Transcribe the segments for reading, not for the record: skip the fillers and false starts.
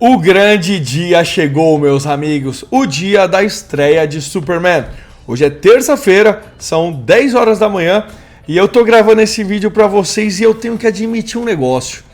O grande dia chegou, meus amigos, o dia da estreia de Superman. Hoje é terça-feira, são 10 horas da manhã e eu tô gravando esse vídeo pra vocês e eu tenho que admitir um negócio.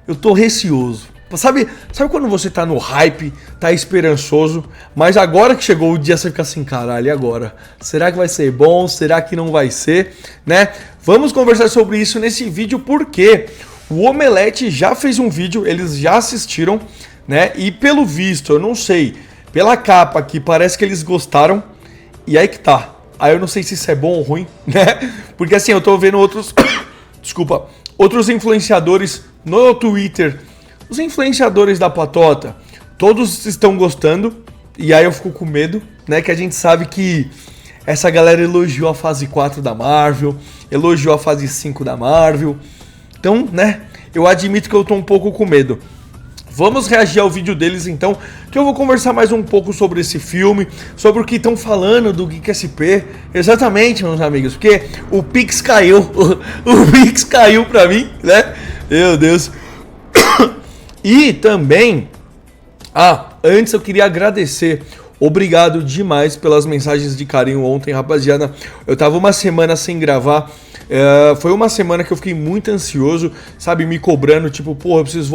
Eu tô receoso. Sabe quando você tá no hype, tá esperançoso, mas agora que chegou o dia você fica assim, caralho, e agora? Será que vai ser bom? Será que não vai ser? Né? Vamos conversar sobre isso nesse vídeo porque o Omelete já fez um vídeo, eles já assistiram, né? E pelo visto, eu não sei, pela capa aqui, parece que eles gostaram. E aí que tá. Aí eu não sei se isso é bom ou ruim, né? Porque assim, eu tô vendo outros desculpa, outros influenciadores no Twitter. Os influenciadores da patota, todos estão gostando. E aí eu fico com medo, né? Que a gente sabe que essa galera elogiou a fase 4 da Marvel, elogiou a fase 5 da Marvel. Então, né? Eu admito que eu tô um pouco com medo. Vamos reagir ao vídeo deles então, que eu vou conversar mais um pouco sobre esse filme, sobre o que estão falando do Geek SP. Exatamente, meus amigos, porque o Pix caiu, o Pix caiu pra mim, né? Meu Deus. E também, antes eu queria agradecer. Obrigado demais pelas mensagens de carinho ontem, rapaziada. Eu tava uma semana sem gravar. Foi uma semana que eu fiquei muito ansioso, sabe, me cobrando, tipo, porra, eu preciso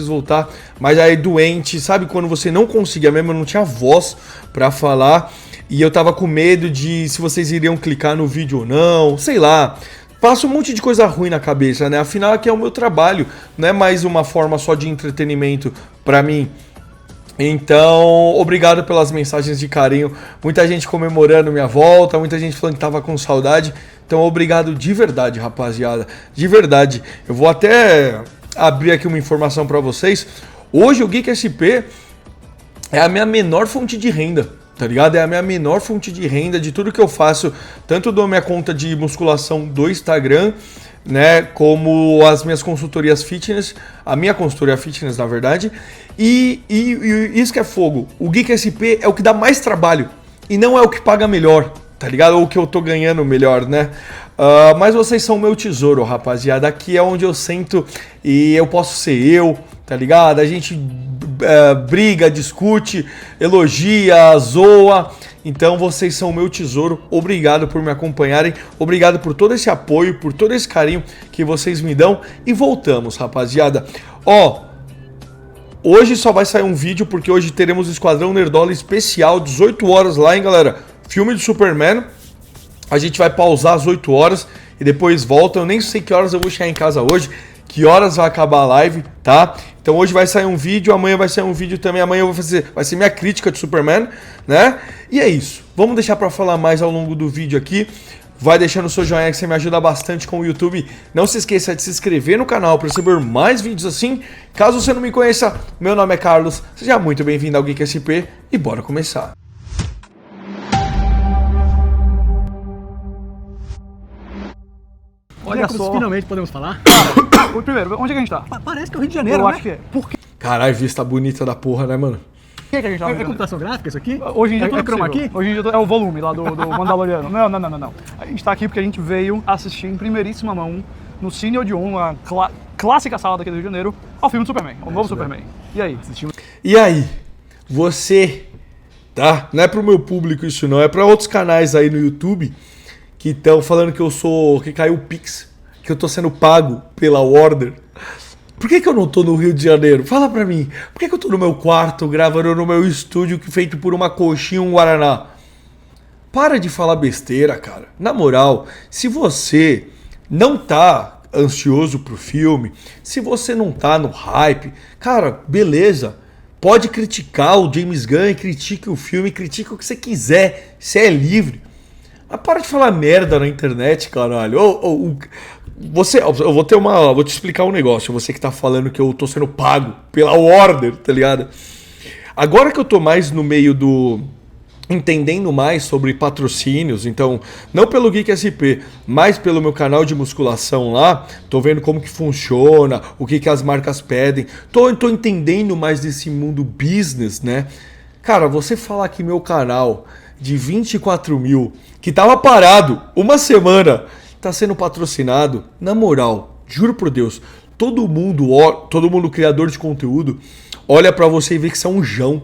voltar. Mas aí doente, sabe, quando você não conseguia mesmo, eu não tinha voz pra falar. E eu tava com medo de se vocês iriam clicar no vídeo ou não, sei lá. Passo um monte de coisa ruim na cabeça, né? Afinal, aqui é o meu trabalho, não é mais uma forma só de entretenimento pra mim. Então, obrigado pelas mensagens de carinho. Muita gente comemorando minha volta, muita gente falando que tava com saudade. Então, obrigado de verdade, rapaziada. De verdade. Eu vou até abrir aqui uma informação pra vocês. Hoje o Geek SP é a minha menor fonte de renda, tá ligado? É a minha menor fonte de renda de tudo que eu faço, tanto da minha conta de musculação do Instagram, né, como as minhas consultorias fitness, a minha consultoria fitness, na verdade, e isso que é fogo, o Geek SP é o que dá mais trabalho, e não é o que paga melhor, tá ligado? Ou o que eu tô ganhando melhor, né? Mas vocês são meu tesouro, rapaziada, aqui é onde eu sento e eu posso ser eu, tá ligado? A gente briga, discute, elogia, zoa. Então vocês são o meu tesouro. Obrigado por me acompanharem. Obrigado por todo esse apoio, por todo esse carinho que vocês me dão. E voltamos, rapaziada. Hoje só vai sair um vídeo porque hoje teremos o Esquadrão Nerdola especial, 18 horas lá, hein, galera? Filme do Superman. A gente vai pausar às 8 horas e depois volta. Eu nem sei que horas eu vou chegar em casa hoje, que horas vai acabar a live, tá? Então hoje vai sair um vídeo, amanhã vai sair um vídeo também, amanhã eu vou fazer, vai ser minha crítica de Superman, né? E é isso. Vamos deixar pra falar mais ao longo do vídeo aqui. Vai deixando o seu joinha que você me ajuda bastante com o YouTube. Não se esqueça de se inscrever no canal para receber mais vídeos assim. Caso você não me conheça, meu nome é Carlos. Seja muito bem-vindo ao Geek SP e bora começar. Olha só. Finalmente podemos falar? Cara, primeiro, onde é que a gente tá? Parece que é o Rio de Janeiro, Eu né? acho que é. Por que Caralho, vista bonita da porra, né, mano? é que a gente tá? É computação gráfica isso aqui? Hoje em dia é tudo chroma possível. key? Hoje em dia é o volume lá do Mandaloriano. Não. A gente tá aqui porque a gente veio assistir em primeiríssima mão no Cine Odeon, uma clássica sala daqui do Rio de Janeiro, ao filme do Superman, o novo Superman. E aí? E aí, você, tá? Não é pro meu público isso não, é pra outros canais aí no YouTube que estão falando que caiu o Pix, que eu tô sendo pago pela Warner. Por que eu não tô no Rio de Janeiro? Fala pra mim. Por que eu tô no meu quarto, gravando no meu estúdio feito por uma coxinha e um guaraná? Para de falar besteira, cara. Na moral, se você não tá ansioso pro filme, se você não tá no hype, cara, beleza. Pode criticar o James Gunn, critique o filme, critique o que você quiser. Você é livre. Mas para de falar merda na internet, caralho. Vou te explicar um negócio. Você que tá falando que eu tô sendo pago pela Warner, tá ligado? Agora que eu tô mais no meio do... entendendo mais sobre patrocínios, então, não pelo Geek SP, mas pelo meu canal de musculação lá, tô vendo como que funciona, o que as marcas pedem, tô entendendo mais desse mundo business, né? Cara, você falar que meu canal de 24 mil, que tava parado uma semana, tá sendo patrocinado, na moral, juro por Deus, todo mundo criador de conteúdo, olha pra você e vê que você é um jão.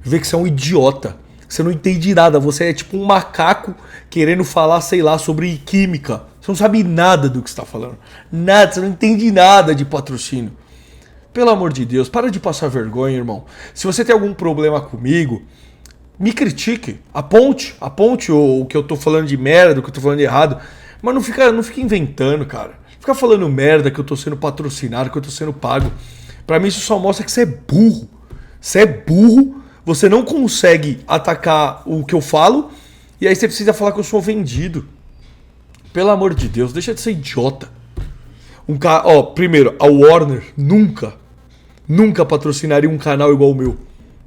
Vê que você é um idiota. Você não entende nada. Você é tipo um macaco querendo falar, sei lá, sobre química. Você não sabe nada do que você tá falando. Nada, você não entende nada de patrocínio. Pelo amor de Deus, para de passar vergonha, irmão. Se você tem algum problema comigo, me critique. Aponte o que eu tô falando de merda, o que eu tô falando de errado. Mas não fica inventando, cara. Fica falando merda que eu tô sendo patrocinado, que eu tô sendo pago. Pra mim isso só mostra que você é burro. Você é burro, você não consegue atacar o que eu falo, e aí você precisa falar que eu sou vendido. Pelo amor de Deus, deixa de ser idiota. Primeiro, a Warner nunca patrocinaria um canal igual o meu.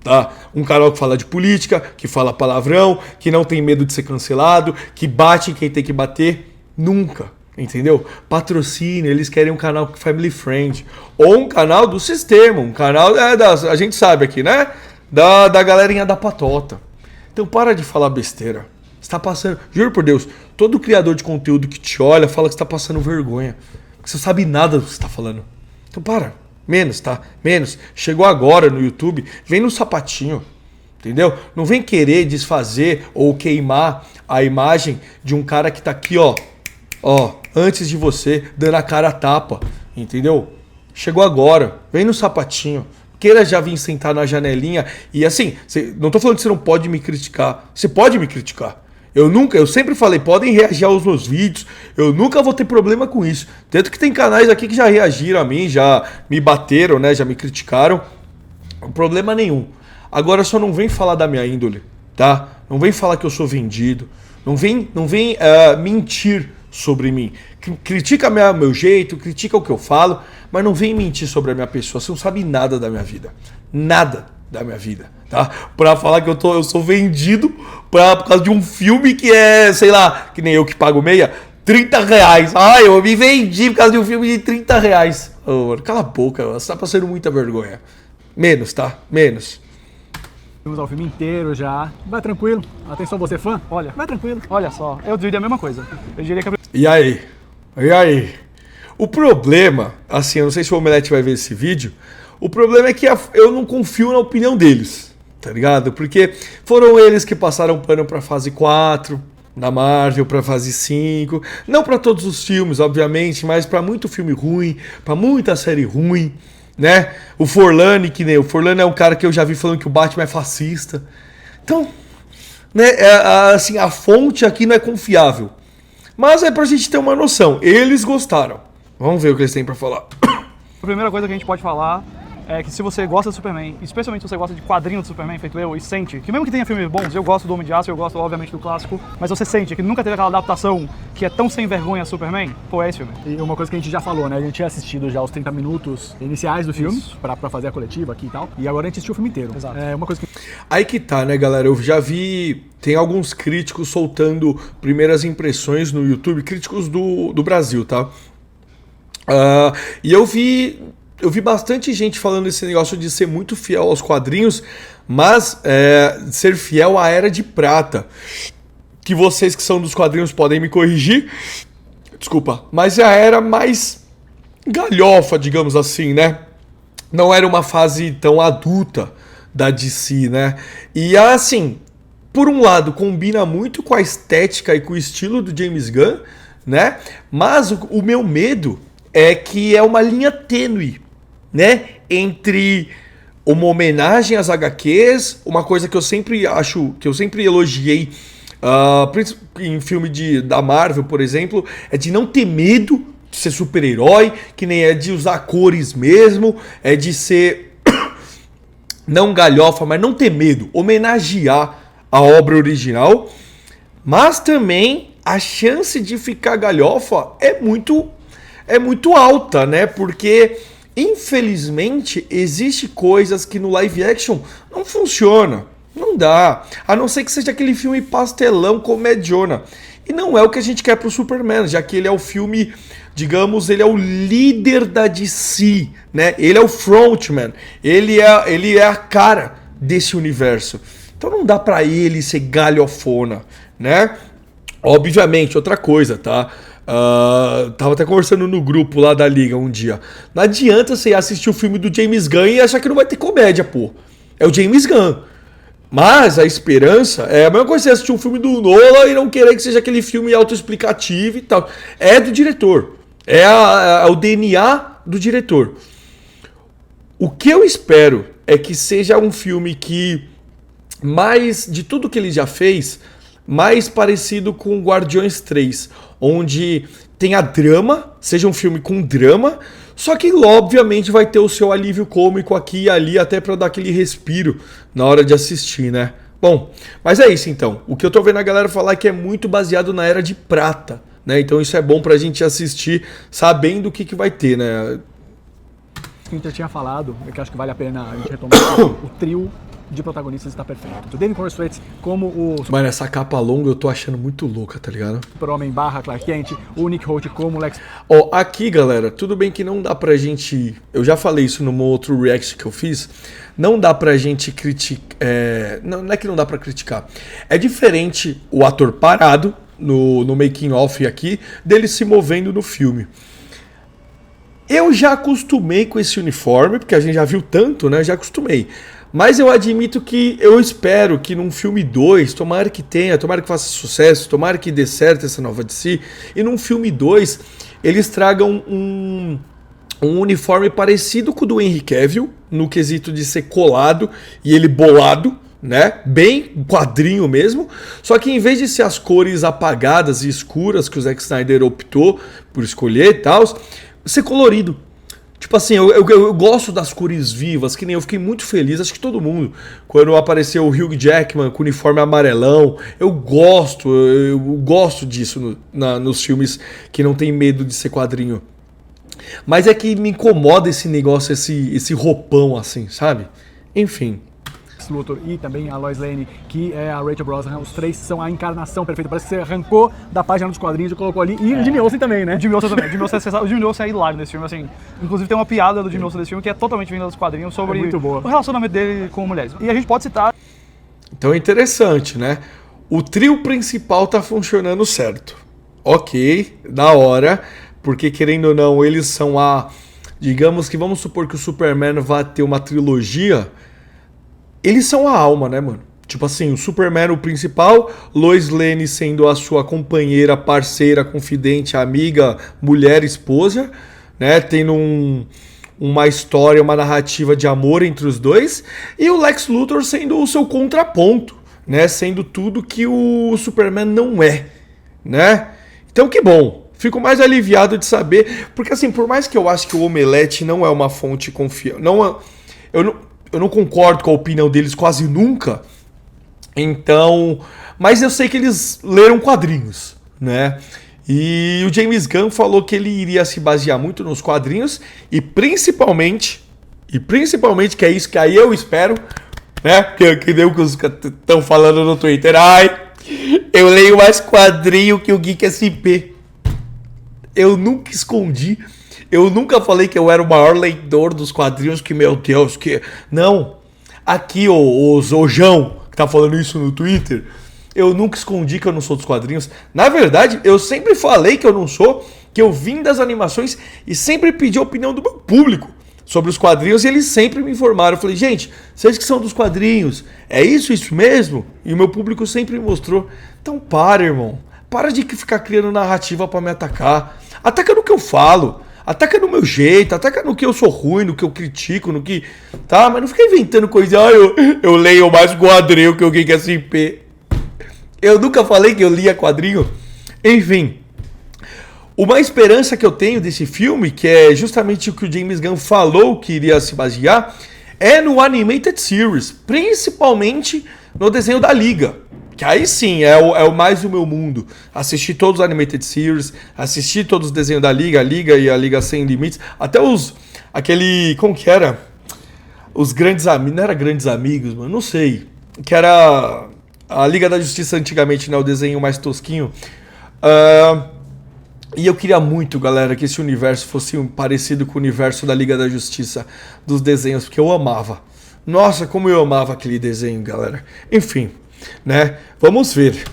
Tá? Um canal que fala de política, que fala palavrão, que não tem medo de ser cancelado, que bate em quem tem que bater. Nunca. Entendeu? Patrocínio, eles querem um canal family friend. Ou um canal do sistema, um canal a gente sabe aqui, né? Da galerinha da patota. Então para de falar besteira. Você tá passando, juro por Deus, todo criador de conteúdo que te olha fala que você tá passando vergonha. Porque você não sabe nada do que você tá falando. Então para. Menos, tá? Menos. Chegou agora no YouTube, vem no sapatinho. Entendeu? Não vem querer desfazer ou queimar a imagem de um cara que tá aqui, ó, antes de você, dando a cara a tapa. Entendeu? Chegou agora, vem no sapatinho. Queira já vir sentar na janelinha. E assim, não tô falando que você não pode me criticar. Você pode me criticar. Eu sempre falei, podem reagir aos meus vídeos, eu nunca vou ter problema com isso. Tanto que tem canais aqui que já reagiram a mim, já me bateram, né, já me criticaram. Problema nenhum. Agora só não vem falar da minha índole, tá? Não vem falar que eu sou vendido. Não vem mentir sobre mim. Critica meu jeito, critica o que eu falo, mas não vem mentir sobre a minha pessoa. Você não sabe nada da minha vida. Nada da minha vida, tá? Pra falar que eu sou vendido por causa de um filme que é, sei lá, que nem eu que pago meia, R$30. Ai, eu me vendi por causa de um filme de R$30. Cala a boca, você tá passando muita vergonha. Menos, tá? Menos. Vamos ao filme inteiro já. Vai tranquilo. Atenção, você fã? Olha, vai tranquilo. Olha só, eu diria a mesma coisa. Eu diria que E aí? E aí? O problema, assim, eu não sei se o Omelete vai ver esse vídeo, o problema é que eu não confio na opinião deles, tá ligado? Porque foram eles que passaram pano pra fase 4 da Marvel, pra fase 5, não pra todos os filmes, obviamente, mas pra muito filme ruim, pra muita série ruim, né? O Forlani é um cara que eu já vi falando que o Batman é fascista. Então, né, assim, a fonte aqui não é confiável. Mas é pra gente ter uma noção. Eles gostaram. Vamos ver o que eles têm pra falar. a primeira coisa que a gente pode falar é que se você gosta do Superman, especialmente se você gosta de quadrinhos do Superman, feito eu, e sente que mesmo que tenha filmes bons, eu gosto do Homem de Aço, eu gosto obviamente do clássico, mas você sente que nunca teve aquela adaptação que é tão sem vergonha Superman, pô, é esse filme. E uma coisa que a gente já falou, né? A gente tinha assistido já os 30 minutos iniciais do filme, pra fazer a coletiva aqui e tal, e agora a gente assistiu o filme inteiro. Exato. É uma coisa que... Aí que tá, né, galera? Eu já vi... Tem alguns críticos soltando primeiras impressões no YouTube, críticos do Brasil, tá? E eu vi bastante gente falando esse negócio de ser muito fiel aos quadrinhos, mas ser fiel à Era de Prata. Que vocês que são dos quadrinhos podem me corrigir. Desculpa. Mas é a era mais galhofa, digamos assim, né? Não era uma fase tão adulta da DC, né? E assim, por um lado, combina muito com a estética e com o estilo do James Gunn, né? Mas o meu medo é que é uma linha tênue, né? Entre uma homenagem às HQs, uma coisa que eu sempre elogiei em filme da Marvel, por exemplo, é de não ter medo de ser super-herói, que nem é de usar cores mesmo, é de ser não galhofa, mas não ter medo, homenagear a obra original, mas também a chance de ficar galhofa é muito alta, né? Porque infelizmente existe coisas que no live action não funciona, não dá, a não ser que seja aquele filme pastelão comediona. E não é o que a gente quer pro Superman, já que ele é o filme, digamos, ele é o líder da DC, né? Ele é o frontman, ele é a cara desse universo. Então não dá pra ele ser galhofona, né? Obviamente, outra coisa, tá? Tava até conversando no grupo lá da Liga um dia. Não adianta você assistir o filme do James Gunn e achar que não vai ter comédia, pô. É o James Gunn. Mas a esperança é a mesma coisa que você assistir um filme do Nolan e não querer que seja aquele filme autoexplicativo e tal. É do diretor. É o DNA do diretor. O que eu espero é que seja um filme que, mais de tudo que ele já fez, mais parecido com Guardiões 3, onde tenha drama, seja um filme com drama, só que obviamente vai ter o seu alívio cômico aqui e ali, até para dar aquele respiro na hora de assistir, né? Bom, mas é isso então. O que eu tô vendo a galera falar é que é muito baseado na Era de Prata, né? Então isso é bom pra gente assistir sabendo o que vai ter, né? Que a gente já tinha falado, é que acho que vale a pena a gente retomar, o trio de protagonistas está perfeito. O David Corenswet como o Mano, essa capa longa eu tô achando muito louca, tá ligado? Super-Homem / Clark Kent, o Nick Hoult como o Lex... Ó, aqui, galera, tudo bem que não dá pra gente... Eu já falei isso num outro react que eu fiz. Não dá pra gente criticar... Não é que não dá pra criticar. É diferente o ator parado no making off aqui, dele se movendo no filme. Eu já acostumei com esse uniforme, porque a gente já viu tanto, né? Já acostumei. Mas eu admito que eu espero que num filme 2, tomara que tenha, tomara que faça sucesso, tomara que dê certo essa nova DC, e num filme 2 eles tragam um uniforme parecido com o do Henry Cavill, no quesito de ser colado e ele bolado, né? Bem quadrinho mesmo, só que em vez de ser as cores apagadas e escuras que o Zack Snyder optou por escolher e tal, ser colorido. Tipo assim, eu gosto das cores vivas, que nem eu fiquei muito feliz, acho que todo mundo, quando apareceu o Hugh Jackman com o uniforme amarelão. Eu gosto disso nos filmes que não tem medo de ser quadrinho. Mas é que me incomoda esse negócio, esse roupão assim, sabe? Enfim. Luthor e também a Lois Lane, que é a Rachel Brosnahan, os três são a encarnação perfeita. Parece que você arrancou da página dos quadrinhos e colocou ali. E o Jimmy Olsen também, né? O Jimmy Olsen também. O Jimmy Olsen é hilário nesse filme, assim. Inclusive tem uma piada do Jimmy Olsen nesse filme que é totalmente vinda dos quadrinhos sobre o relacionamento dele com mulheres. E a gente pode citar... Então é interessante, né? O trio principal tá funcionando certo. Ok, da hora. Porque querendo ou não, eles são digamos que vamos supor que o Superman vá ter uma trilogia... Eles são a alma, né, mano? Tipo assim, o Superman, o principal, Lois Lane sendo a sua companheira, parceira, confidente, amiga, mulher, esposa, né? Tendo uma história, uma narrativa de amor entre os dois. E o Lex Luthor sendo o seu contraponto, né? Sendo tudo que o Superman não é, né? Então que bom. Fico mais aliviado de saber. Porque assim, por mais que eu acho que o Omelete não é uma fonte confiável... Eu não concordo com a opinião deles quase nunca. Então... Mas eu sei que eles leram quadrinhos, né? E o James Gunn falou que ele iria se basear muito nos quadrinhos. E principalmente, que é isso que aí eu espero, né? Que nem o que os estão falando no Twitter. Ai, eu leio mais quadrinho que o Geek SP. Eu nunca escondi... Eu nunca falei que eu era o maior leitor dos quadrinhos, que, meu Deus, que... Não. Aqui, o Zojão, que tá falando isso no Twitter, eu nunca escondi que eu não sou dos quadrinhos. Na verdade, eu sempre falei que eu não sou, que eu vim das animações e sempre pedi a opinião do meu público sobre os quadrinhos e eles sempre me informaram. Eu falei, gente, vocês que são dos quadrinhos, é isso mesmo? E o meu público sempre me mostrou. Então para, irmão. Para de ficar criando narrativa pra me atacar. Ataca no que eu falo. Ataca no meu jeito, ataca no que eu sou ruim, no que eu critico, no que... Tá, mas não fica inventando coisa. Eu leio mais quadrinho que o Geek SP. Eu nunca falei que eu lia quadrinho. Enfim. Uma esperança que eu tenho desse filme, que é justamente o que o James Gunn falou que iria se basear, é no Animated Series. Principalmente no desenho da Liga. Que aí sim, é o mais o meu mundo. Assisti todos os Animated Series, assisti todos os desenhos da Liga, a Liga e a Liga Sem Limites, até como que era? Os Grandes Amigos, não era Grandes Amigos, mano, não sei. Que era a Liga da Justiça antigamente, né, o desenho mais tosquinho. E eu queria muito, galera, que esse universo fosse parecido com o universo da Liga da Justiça, dos desenhos, porque eu amava. Nossa, como eu amava aquele desenho, galera. Enfim... Né? Vamos ver.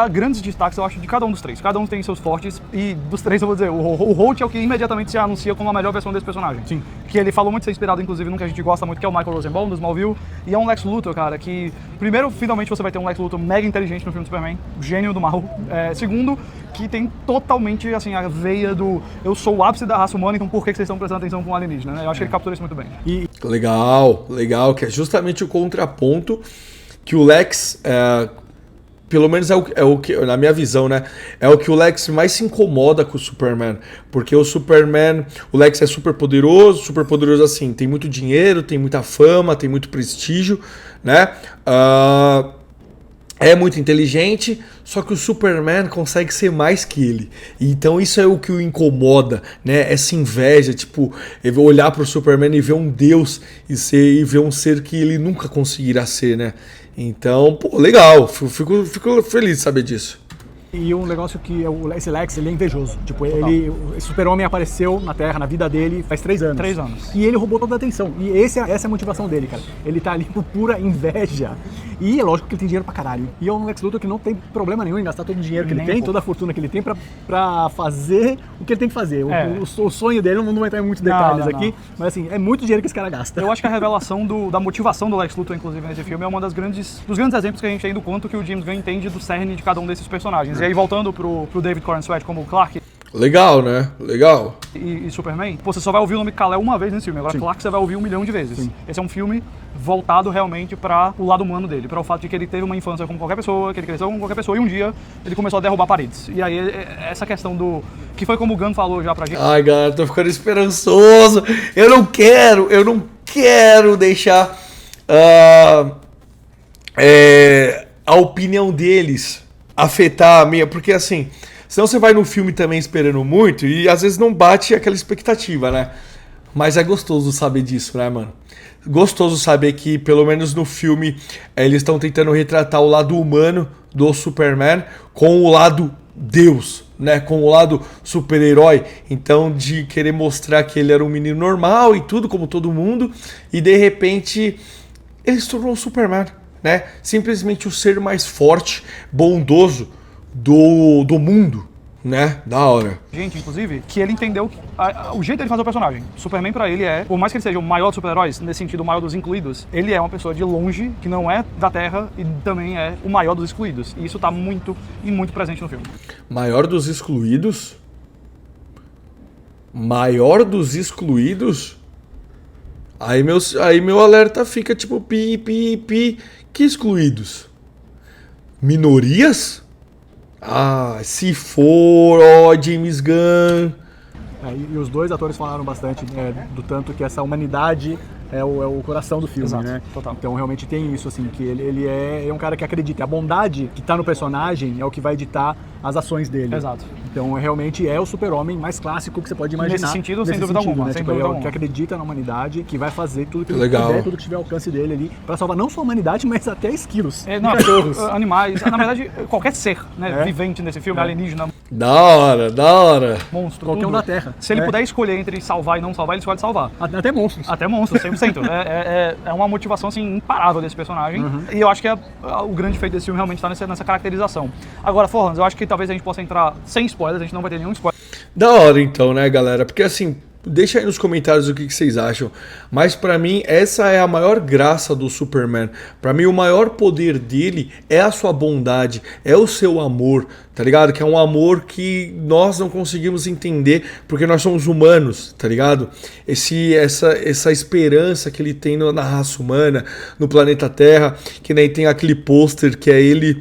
Há grandes destaques, eu acho, de cada um dos três. Cada um tem seus fortes, e dos três eu vou dizer, o Holt é o que imediatamente se anuncia como a melhor versão desse personagem. Sim. Que ele falou muito ser inspirado, inclusive, num que a gente gosta muito, que é o Michael Rosenbaum, do Smallville. E é um Lex Luthor, cara, que... Primeiro, finalmente você vai ter um Lex Luthor mega inteligente no filme do Superman, gênio do mal. Segundo, que tem totalmente, assim, a veia do... Eu sou o ápice da raça humana, então por que vocês estão prestando atenção com um alienígena, né? Eu acho que ele captura isso muito bem. Legal, que é justamente o contraponto que o Lex... Pelo menos é o que, na minha visão, né? É o que o Lex mais se incomoda com o Superman. Porque o Lex é super poderoso assim, tem muito dinheiro, tem muita fama, tem muito prestígio, né? É muito inteligente, só que o Superman consegue ser mais que ele. Então isso é o que o incomoda, né? Essa inveja, tipo, olhar pro Superman e ver um deus e ver um ser que ele nunca conseguirá ser, né? Então, pô, legal, fico feliz de saber disso. E um negócio que esse Lex, ele é invejoso. Tipo, esse Super-Homem apareceu na Terra, na vida dele, faz 3 anos. 3 anos. E ele roubou toda a atenção. E essa é a motivação dele, cara. Ele tá ali por pura inveja. E é lógico que ele tem dinheiro pra caralho. E é um Lex Luthor que não tem problema nenhum em gastar todo o dinheiro que ele tem, toda a fortuna que ele tem pra fazer o que ele tem que fazer. O sonho dele, não vou entrar em muitos detalhes aqui, mas assim, é muito dinheiro que esse cara gasta. Eu acho que a revelação da motivação do Lex Luthor, inclusive, nesse filme, é uma dos grandes exemplos que a gente tem do quanto que o James Gunn entende do cerne de cada um desses personagens. E aí, voltando pro David Corn Sweat como Clark... Legal, né? Legal. E Superman, você só vai ouvir o nome Kal-El uma vez nesse filme. Agora, Clark você vai ouvir 1 milhão de vezes. Sim. Esse é um filme voltado realmente para o lado humano dele, para o fato de que ele teve uma infância como qualquer pessoa, que ele cresceu como qualquer pessoa, e um dia ele começou a derrubar paredes. E aí, essa questão do... Que foi como o Gunn falou já pra gente. Ai, galera, tô ficando esperançoso. Eu não quero deixar a opinião deles afetar a minha, porque assim... Senão você vai no filme também esperando muito e às vezes não bate aquela expectativa, né? Mas é gostoso saber disso, né, mano? Gostoso saber que, pelo menos no filme, eles estão tentando retratar o lado humano do Superman com o lado Deus, né? Com o lado super-herói. Então, de querer mostrar que ele era um menino normal e tudo, como todo mundo, e de repente ele se tornou o Superman, né? Simplesmente o ser mais forte, bondoso do mundo, né? Da hora. Gente, inclusive, que ele entendeu o jeito dele fazer o personagem. Superman pra ele por mais que ele seja o maior dos super-heróis, nesse sentido, o maior dos incluídos, ele é uma pessoa de longe, que não é da Terra e também é o maior dos excluídos. E isso tá muito presente no filme. Maior dos excluídos? Maior dos excluídos? Aí meu alerta fica tipo pi. Que excluídos? Minorias? Ah, se for, James Gunn. E os dois atores falaram bastante do tanto que essa humanidade é o coração do filme. Exato, né? Total. Então realmente tem isso, assim, que ele é um cara que acredita. A bondade que tá no personagem é o que vai ditar as ações dele. Exato. Então realmente é o Super-Homem mais clássico que você pode imaginar. Nesse sentido, sem dúvida alguma. Né? Sem Tipo, dúvida é o alguma. que acredita na humanidade, que vai fazer tudo que ele Legal. puder, tudo que tiver ao alcance dele ali, pra salvar não só a humanidade, mas até esquilos. Cachorros. Animais, na verdade, qualquer ser, né, vivente nesse filme, alienígena, Da hora. monstro, Qualquer tudo. um da Terra. Se ele puder escolher entre salvar e não salvar, ele escolhe salvar. Até monstros. Até monstro, 100%. É uma motivação, assim, imparável desse personagem. E eu acho que o grande feito desse filme realmente está nessa caracterização. Agora, Forlans, eu acho que talvez a gente possa entrar sem spoilers, a gente não vai ter nenhum spoiler. Da hora então, né, galera? Porque assim, deixa aí nos comentários o que vocês acham. Mas pra mim, essa é a maior graça do Superman. Pra mim, o maior poder dele é a sua bondade, é o seu amor, tá ligado? Que é um amor que nós não conseguimos entender porque nós somos humanos, tá ligado? Essa esperança que ele tem na raça humana, no planeta Terra, que nem tem aquele pôster que é ele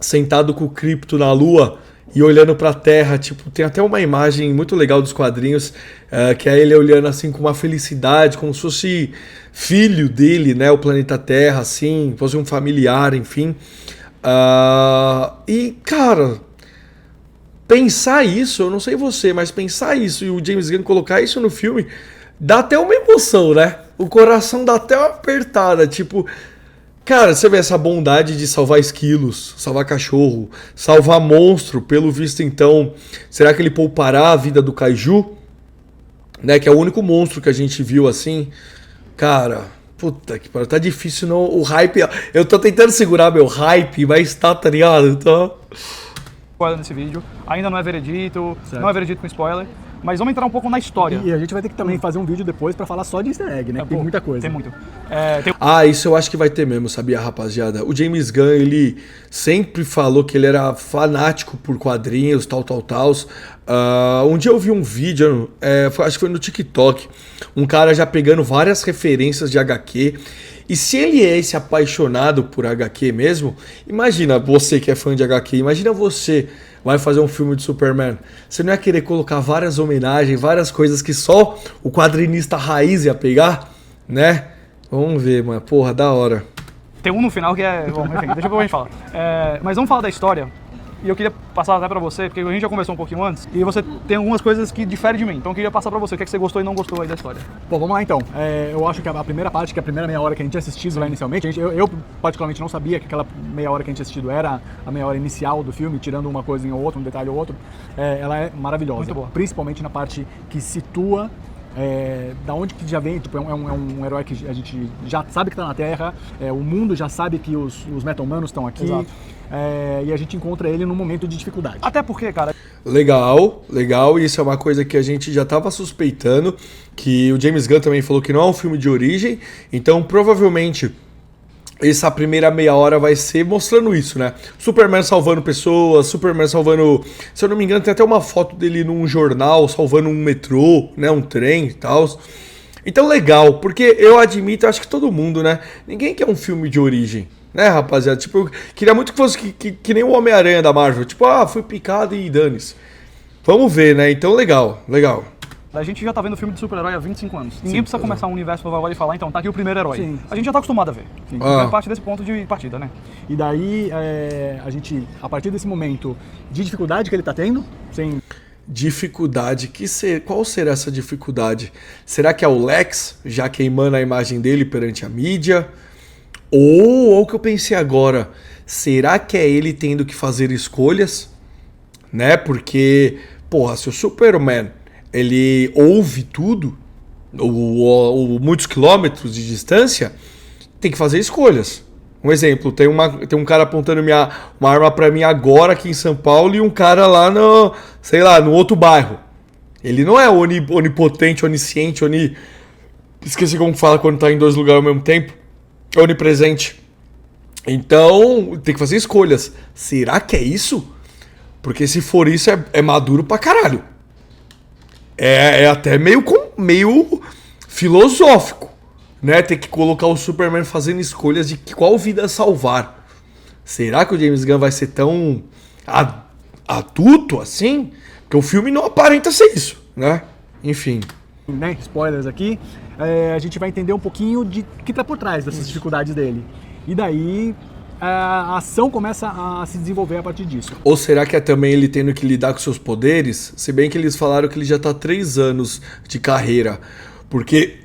sentado com o Krypto na Lua e olhando pra Terra, tipo, tem até uma imagem muito legal dos quadrinhos, que é ele olhando assim com uma felicidade, como se fosse filho dele, né, o planeta Terra, assim, fosse um familiar, enfim. E, cara, pensar isso, eu não sei você, mas pensar isso e o James Gunn colocar isso no filme, dá até uma emoção, né? O coração dá até uma apertada, tipo... Cara, você vê essa bondade de salvar esquilos, salvar cachorro, salvar monstro, pelo visto então, será que ele poupará a vida do Kaiju? Né, que é o único monstro que a gente viu assim. Cara, puta que pariu, tá difícil não, o hype, eu tô tentando segurar meu hype, mas tá ligado? Então, spoiler nesse vídeo. Ainda não é veredito, Certo. não é veredito com spoiler. Mas vamos entrar um pouco na história. E a gente vai ter que também fazer um vídeo depois pra falar só de easter egg, né? Tem muita coisa. Tem muito. Tem Ah, isso eu acho que vai ter mesmo, sabia, rapaziada? O James Gunn, ele sempre falou que ele era fanático por quadrinhos, tal. Um dia eu vi um vídeo, acho que foi no TikTok, um cara já pegando várias referências de HQ. E se ele é esse apaixonado por HQ mesmo, imagina você que é fã de HQ, imagina você vai fazer um filme de Superman. Você não ia querer colocar várias homenagens, várias coisas que só o quadrinista raiz ia pegar, né? Vamos ver, mano. Porra, da hora. Tem um no final que é... Bom, enfim, deixa eu a gente falar. Mas vamos falar da história. E eu queria passar até pra você, porque a gente já conversou um pouquinho antes, e você tem algumas coisas que diferem de mim. Então eu queria passar pra você o que é que você gostou e não gostou aí da história. Bom, vamos lá então. Eu acho que a primeira parte, que é a primeira meia hora que a gente assistiu lá inicialmente, eu particularmente não sabia que aquela meia hora que a gente assistido era a meia hora inicial do filme, tirando uma coisinha ou outra, um detalhe ou outro. Ela é maravilhosa. Muito boa. Principalmente na parte que situa da onde que já vem, tipo, é um herói que a gente já sabe que tá na Terra, o mundo já sabe que os meta-humanos estão aqui. Exato. E a gente encontra ele num momento de dificuldade. Até porque, cara... Legal. Isso é uma coisa que a gente já tava suspeitando, que o James Gunn também falou que não é um filme de origem, então provavelmente essa primeira meia hora vai ser mostrando isso, né? Superman salvando pessoas, Superman salvando... Se eu não me engano, tem até uma foto dele num jornal salvando um metrô, né? Um trem e tal. Então legal, porque eu admito, acho que todo mundo, né? Ninguém quer um filme de origem, né, rapaziada? Tipo, eu queria muito que fosse que nem o Homem-Aranha da Marvel. Tipo, fui picado e dane-se. Vamos ver, né? Então legal. A gente já tá vendo filme de super-herói há 25 anos. Ninguém precisa começar um universo novo agora e falar, então, tá aqui o primeiro herói. Sim. A gente já tá acostumado a ver. Sim. Então é parte desse ponto de partida, né? E daí, a gente, a partir desse momento de dificuldade que ele tá tendo, sem... Dificuldade, qual será essa dificuldade? Será que é o Lex já queimando a imagem dele perante a mídia? Ou o que eu pensei agora, será que é ele tendo que fazer escolhas? Né? Porque, porra, se o Superman ele ouve tudo, ou muitos quilômetros de distância, tem que fazer escolhas. Um exemplo, tem um cara apontando uma arma pra mim agora aqui em São Paulo e um cara lá no, sei lá, no outro bairro. Ele não é onipotente, onisciente, esqueci como fala quando tá em dois lugares ao mesmo tempo. É onipresente. Então, tem que fazer escolhas. Será que é isso? Porque se for isso, é maduro pra caralho. É até meio filosófico, né? Ter que colocar o Superman fazendo escolhas de qual vida salvar. Será que o James Gunn vai ser tão adulto assim? Porque o filme não aparenta ser isso, né? Enfim. Né, spoilers aqui, a gente vai entender um pouquinho de o que tá por trás dessas dificuldades dele. E daí a ação começa a se desenvolver a partir disso. Ou será que é também ele tendo que lidar com seus poderes? Se bem que eles falaram que ele já tá há 3 anos de carreira. Porque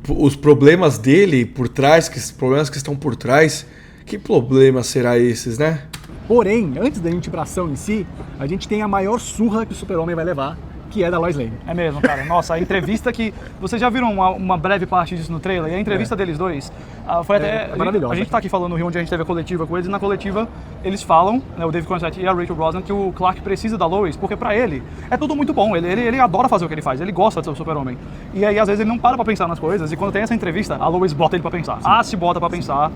os problemas dele por trás, os problemas que estão por trás, que problemas será esses, né? Porém, antes da gente ir pra ação em si, a gente tem a maior surra que o Super-Homem vai levar, que é da Lois Lane. É mesmo, cara. Nossa, a entrevista que... Vocês já viram uma breve parte disso no trailer? E a entrevista deles dois foi até... maravilhosa. A gente tá aqui falando no Rio, onde a gente teve a coletiva com eles, e na coletiva eles falam, né, o David Conrad e a Rachel Brosnan, que o Clark precisa da Lois, porque pra ele é tudo muito bom. Ele adora fazer o que ele faz, ele gosta de ser o Super-Homem. E aí, às vezes, ele não para pra pensar nas coisas, e quando tem essa entrevista, a Lois bota ele pra pensar. Se bota pra pensar,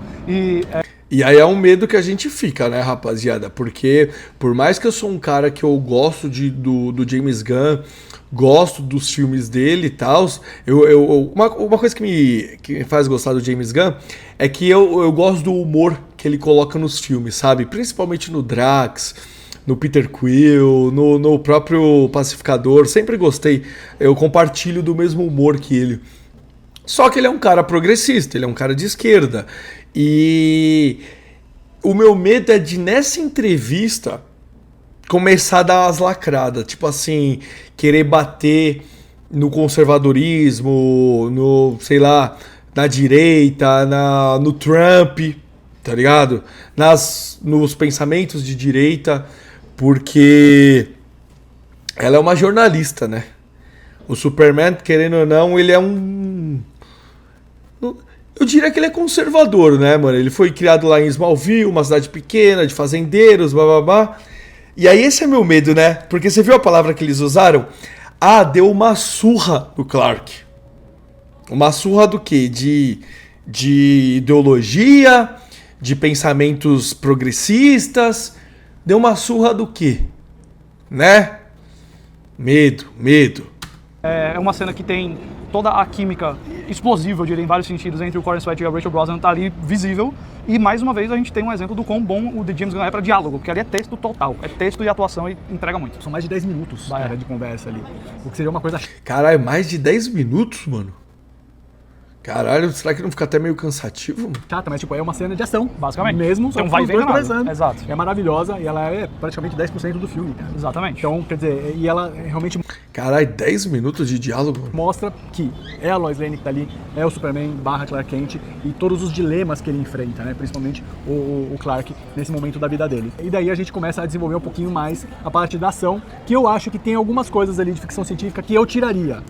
E aí é um medo que a gente fica, né, rapaziada? Porque por mais que eu sou um cara que eu gosto do James Gunn, gosto dos filmes dele e tal, uma coisa que me faz gostar do James Gunn é que eu gosto do humor que ele coloca nos filmes, sabe? Principalmente no Drax, no Peter Quill, no próprio Pacificador, sempre gostei. Eu compartilho do mesmo humor que ele. Só que ele é um cara progressista, ele é um cara de esquerda. E o meu medo é de, nessa entrevista, começar a dar umas lacradas. Tipo assim, querer bater no conservadorismo, sei lá, na direita, no Trump, tá ligado? Nos pensamentos de direita, porque ela é uma jornalista, né? O Superman, querendo ou não, ele é Eu diria que ele é conservador, né, mano? Ele foi criado lá em Smallville, uma cidade pequena, de fazendeiros, bababá. E aí esse é meu medo, né? Porque você viu a palavra que eles usaram? Ah, deu uma surra no Clark. Uma surra do quê? De ideologia, de pensamentos progressistas. Deu uma surra do quê? Né? Medo. É uma cena que tem toda a química explosiva, eu diria, em vários sentidos, entre o Corey Sweat e a Rachel Brosnan, tá ali visível. E, mais uma vez, a gente tem um exemplo do quão bom o The James Gunn é pra diálogo, porque ali é texto total. É texto e atuação e entrega muito. São mais de 10 minutos, cara, de conversa ali. O que seria uma coisa... Caralho, mais de 10 minutos, mano? Caralho, será que não fica até meio cansativo, mano? chata, mas tipo, é uma cena de ação. Basicamente. Mesmo, só Tem um que vai e os vem dois danado. conversando. Exato. É maravilhosa e ela é praticamente 10% do filme, cara. Exatamente. Então, quer dizer, e ela realmente Caralho, 10 minutos de diálogo, mano. mostra que é a Lois Lane que tá ali, é o Superman / Clark Kent e todos os dilemas que ele enfrenta, né? Principalmente o Clark nesse momento da vida dele. E daí a gente começa a desenvolver um pouquinho mais a parte da ação, que eu acho que tem algumas coisas ali de ficção científica que eu tiraria.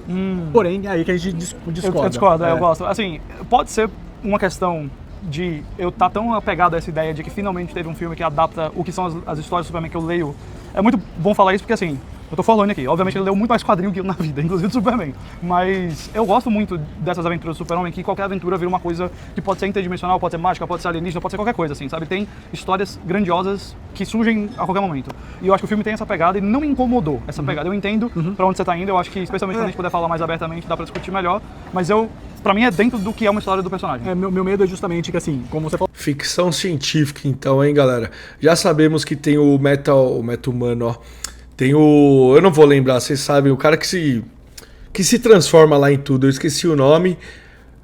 Porém, é aí que a gente discorda. Eu discordo, eu gosto. Assim, pode ser uma questão de eu estar tão apegado a essa ideia de que finalmente teve um filme que adapta o que são as histórias do Superman que eu leio. É muito bom falar isso porque, assim, eu tô falando aqui, obviamente ele leu muito mais quadrinho que eu na vida, inclusive do Superman. Mas eu gosto muito dessas aventuras do Super-Homem, que qualquer aventura vira uma coisa que pode ser interdimensional, pode ser mágica, pode ser alienígena, pode ser qualquer coisa, assim, sabe? Tem histórias grandiosas que surgem a qualquer momento. E eu acho que o filme tem essa pegada e não me incomodou essa pegada. Eu entendo pra onde você tá indo, eu acho que, especialmente quando a gente puder falar mais abertamente, dá pra discutir melhor. Mas pra mim é dentro do que é uma história do personagem. Meu medo é justamente que, assim, como você falou, Ficção científica, então, hein, galera? Já sabemos que tem o Meta-Humano, ó. Tem o... Eu não vou lembrar, vocês sabem, o cara que se transforma lá em tudo. Eu esqueci o nome.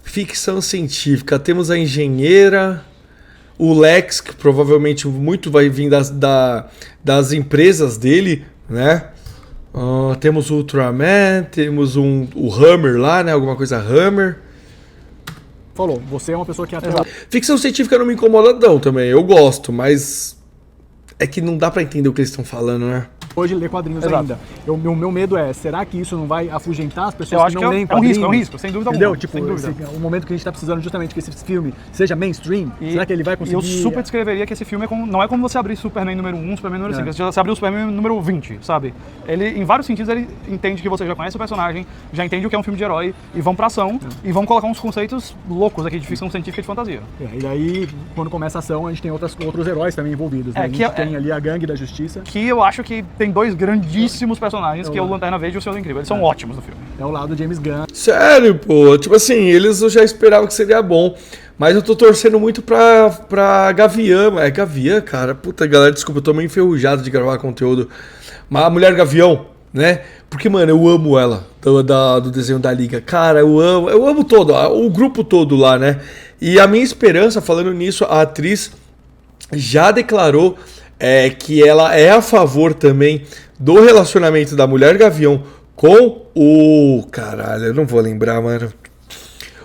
Ficção científica. Temos a engenheira, o Lex, que provavelmente muito vai vir das empresas dele, né? Temos o Ultraman, temos o Hammer lá, né? Alguma coisa Hammer. você é uma pessoa que até Ficção científica não me incomoda não também. Eu gosto, mas é que não dá pra entender o que eles estão falando, né? hoje lê quadrinhos Exato. ainda. Meu medo é, será que isso não vai afugentar as Eu pessoas acho que que não é leem um quadrinhos? risco, sem dúvida Entendeu? alguma. Tipo, sem dúvida. o momento que a gente tá precisando justamente que esse filme seja mainstream, será que ele vai conseguir... Eu super descreveria que esse filme não é como você abrir Superman número 1, Superman número 5. Você abriu o Superman número 20, sabe? Ele, em vários sentidos, ele entende que você já conhece o personagem, já entende o que é um filme de herói, e vão pra ação, e vão colocar uns conceitos loucos aqui de ficção científica e de fantasia. E daí, quando começa a ação, a gente tem outros heróis também envolvidos, né? A gente tem ali a Gangue da Justiça. Que eu acho que tem dois grandíssimos personagens, que é o Lanterna Verde e o Senhor Incrível. Eles são ótimos no filme. É o lado do James Gunn. Sério, pô. Tipo assim, eles eu já esperavam que seria bom. Mas eu tô torcendo muito pra Gavião. É Gavião, cara? Puta, galera, desculpa, eu tô meio enferrujado de gravar conteúdo. Mas a Mulher Gavião, né? Porque, mano, eu amo ela, do desenho da Liga. Cara, eu amo todo, o grupo todo lá, né? E a minha esperança, falando nisso, a atriz já declarou que ela é a favor também do relacionamento da Mulher Gavião com o... Caralho, eu não vou lembrar, mano.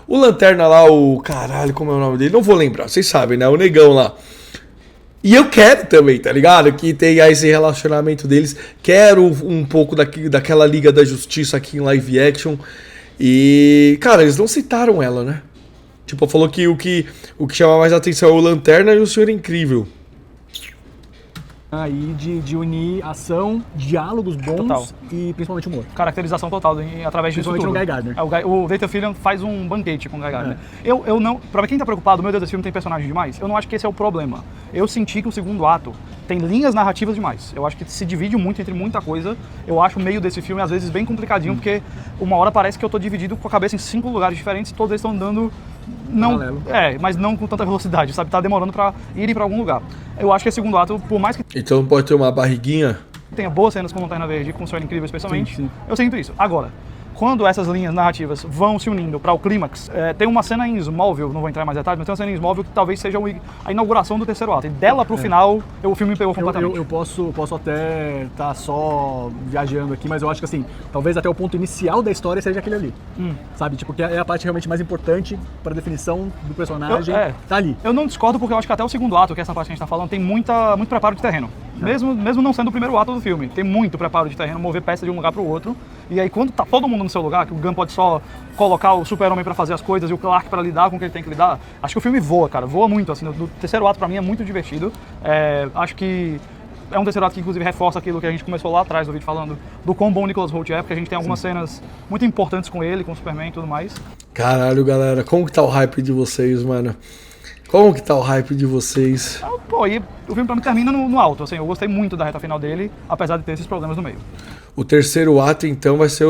O Lanterna lá, o... Caralho, como é o nome dele? Não vou lembrar, vocês sabem, né? O negão lá. E eu quero também, tá ligado? Que tenha esse relacionamento deles. Quero um pouco daquela Liga da Justiça aqui em live action. E, cara, eles não citaram ela, né? Tipo, falou que o que chama mais atenção é o Lanterna e o Senhor Incrível. Aí de unir ação, diálogos bons Total. e principalmente humor. Caracterização total através disso Principalmente tudo. no Guy Gardner. O Nathan Fillion faz um banquete com o Guy Gardner. Eu não... Pra quem tá preocupado, meu Deus, esse filme tem personagem demais, eu não acho que esse é o problema. Eu senti que o segundo ato tem linhas narrativas demais. Eu acho que se divide muito entre muita coisa. Eu acho o meio desse filme, às vezes, bem complicadinho, porque uma hora parece que eu tô dividido com a cabeça em 5 lugares diferentes e todos eles estão andando... Paralelo. Mas não com tanta velocidade, sabe? Tá demorando pra irem pra algum lugar. Eu acho que esse segundo ato, por mais que Então pode ter uma barriguinha. tenha boas cenas com Lanterna Verde e com o Senhor Incrível especialmente, Sim. eu sinto isso. Agora, quando essas linhas narrativas vão se unindo para o clímax, tem uma cena em Smallville, não vou entrar em mais detalhes, mas tem uma cena em Smallville que talvez seja a inauguração do terceiro ato. E dela pro final, o filme me pegou completamente. Eu posso até estar só viajando aqui, mas eu acho que assim, talvez até o ponto inicial da história seja aquele ali. Sabe? Tipo, que é a parte realmente mais importante para a definição do personagem. Tá ali. Eu não discordo porque eu acho que até o segundo ato, que é essa parte que a gente tá falando, tem muito preparo de terreno. Mesmo não sendo o primeiro ato do filme. Tem muito preparo de terreno, mover peça de um lugar pro outro. E aí quando tá todo mundo no seu lugar, que o Gunn pode só colocar o Super-Homem pra fazer as coisas e o Clark pra lidar com o que ele tem que lidar, acho que o filme voa, cara. Voa muito, assim. O terceiro ato pra mim é muito divertido. Acho que é um terceiro ato que inclusive reforça aquilo que a gente começou lá atrás do vídeo falando do quão bom o Nicholas Hoult é, porque a gente tem algumas cenas muito importantes com ele, com o Superman e tudo mais. Caralho, galera, como que tá o hype de vocês, mano? Como que tá o hype de vocês? Pô, e o filme pra mim termina no alto, assim, eu gostei muito da reta final dele, apesar de ter esses problemas no meio. O terceiro ato, então, vai ser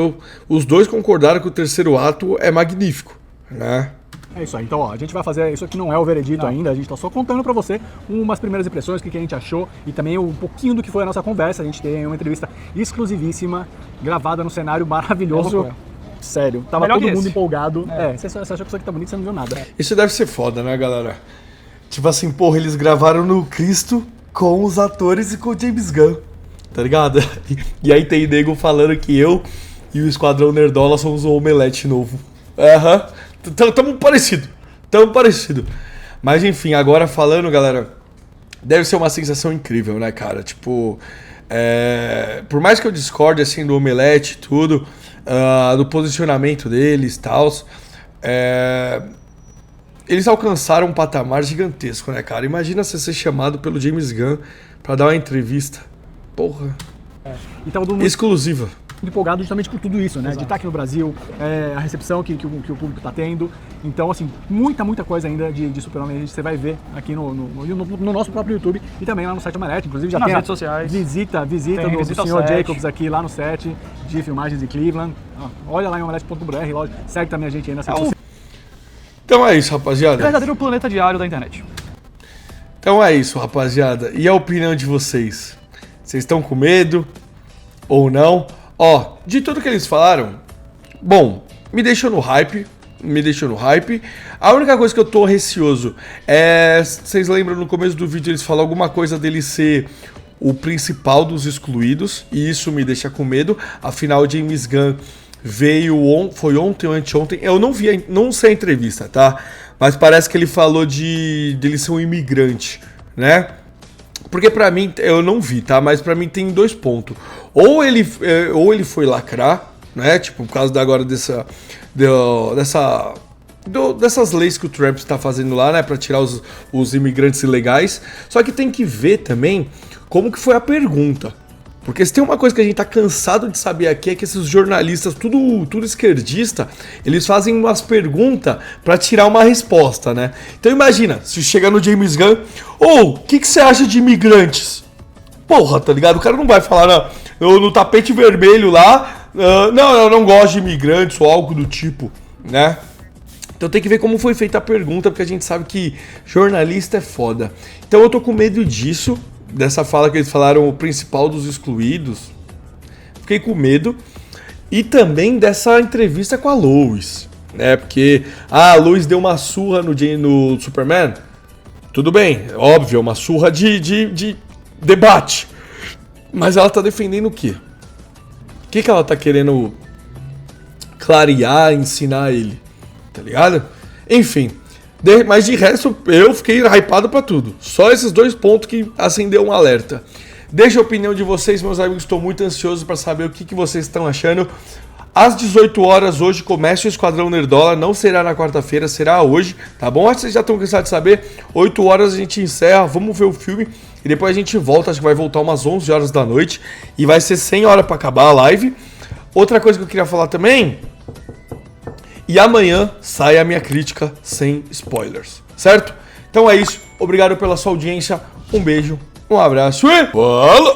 os dois concordaram que o terceiro ato é magnífico, né? É isso aí, então ó, a gente vai fazer, isso aqui não é o veredito ainda, a gente tá só contando pra você umas primeiras impressões, o que a gente achou e também um pouquinho do que foi a nossa conversa. A gente tem uma entrevista exclusivíssima, gravada no cenário maravilhoso. Sério, tava melhor todo mundo empolgado. Você achou que isso aqui tá bonito, você não viu nada. Isso deve ser foda, né, galera? Tipo assim, porra, eles gravaram no Cristo com os atores e com o James Gunn, tá ligado? E aí tem nego falando que eu e o Esquadrão Nerdola somos um omelete novo. Aham. Tamo parecido. Mas enfim, agora falando, galera, deve ser uma sensação incrível, né, cara? Tipo, por mais que eu discorde, assim, do Omelete e tudo, do posicionamento deles e tal, eles alcançaram um patamar gigantesco, né, cara? Imagina você ser chamado pelo James Gunn pra dar uma entrevista. Porra. Então, todo mundo exclusiva. Muito empolgado justamente por tudo isso, né? Exato. De estar aqui no Brasil, a recepção que o público está tendo. Então, assim, muita coisa ainda de Super-Homem você vai ver aqui no nosso próprio YouTube e também lá no site Omelete. Inclusive, já nas tem redes sociais. Visita do senhor Jacobs aqui lá no set de filmagens de Cleveland. Olha lá em omelete.br, lógico. Segue também a gente aí nas redes sociais. Então é isso, rapaziada. Verdadeiro planeta diário da internet. Então é isso, rapaziada. E a opinião de vocês? Vocês estão com medo ou não? Ó, de tudo que eles falaram, bom, me deixou no hype. A única coisa que eu tô receoso vocês lembram no começo do vídeo eles falaram alguma coisa dele ser o principal dos excluídos, e isso me deixa com medo. Afinal, James Gunn veio foi ontem ou anteontem, eu não sei a entrevista, tá? Mas parece que ele falou dele ser um imigrante, né? Porque pra mim, eu não vi, tá? Mas pra mim tem dois pontos. Ou ele foi lacrar, né? Tipo, por causa agora dessas leis que o Trump está fazendo lá, né? Pra tirar os imigrantes ilegais. Só que tem que ver também como que foi a pergunta. Porque se tem uma coisa que a gente tá cansado de saber aqui é que esses jornalistas, tudo esquerdista, eles fazem umas perguntas pra tirar uma resposta, né? Então imagina, se chega no James Gunn, o que você acha de imigrantes? Porra, tá ligado? O cara não vai falar, não, no tapete vermelho lá, não, eu não gosto de imigrantes ou algo do tipo, né? Então tem que ver como foi feita a pergunta, porque a gente sabe que jornalista é foda. Então eu tô com medo disso, dessa fala que eles falaram, o principal dos excluídos. Fiquei com medo. E também dessa entrevista com a Lois, né? Porque a Lois deu uma surra no Superman. Tudo bem, óbvio, é uma surra de debate. Mas ela tá defendendo o quê? O que ela tá querendo clarear, ensinar ele? Tá ligado? Enfim. Mas de resto, eu fiquei hypado pra tudo. Só esses dois pontos que acendeu um alerta. Deixa a opinião de vocês, meus amigos. Estou muito ansioso pra saber o que vocês estão achando. Às 18 horas hoje começa o Esquadrão Nerdola. Não será na quarta-feira, será hoje, tá bom? Acho que vocês já estão cansados de saber. 8 horas a gente encerra, vamos ver o filme. E depois a gente volta, acho que vai voltar umas 11 horas da noite. E vai ser 100 horas pra acabar a live. Outra coisa que eu queria falar também... E amanhã sai a minha crítica sem spoilers, certo? Então é isso. Obrigado pela sua audiência. Um beijo, um abraço e... Falou!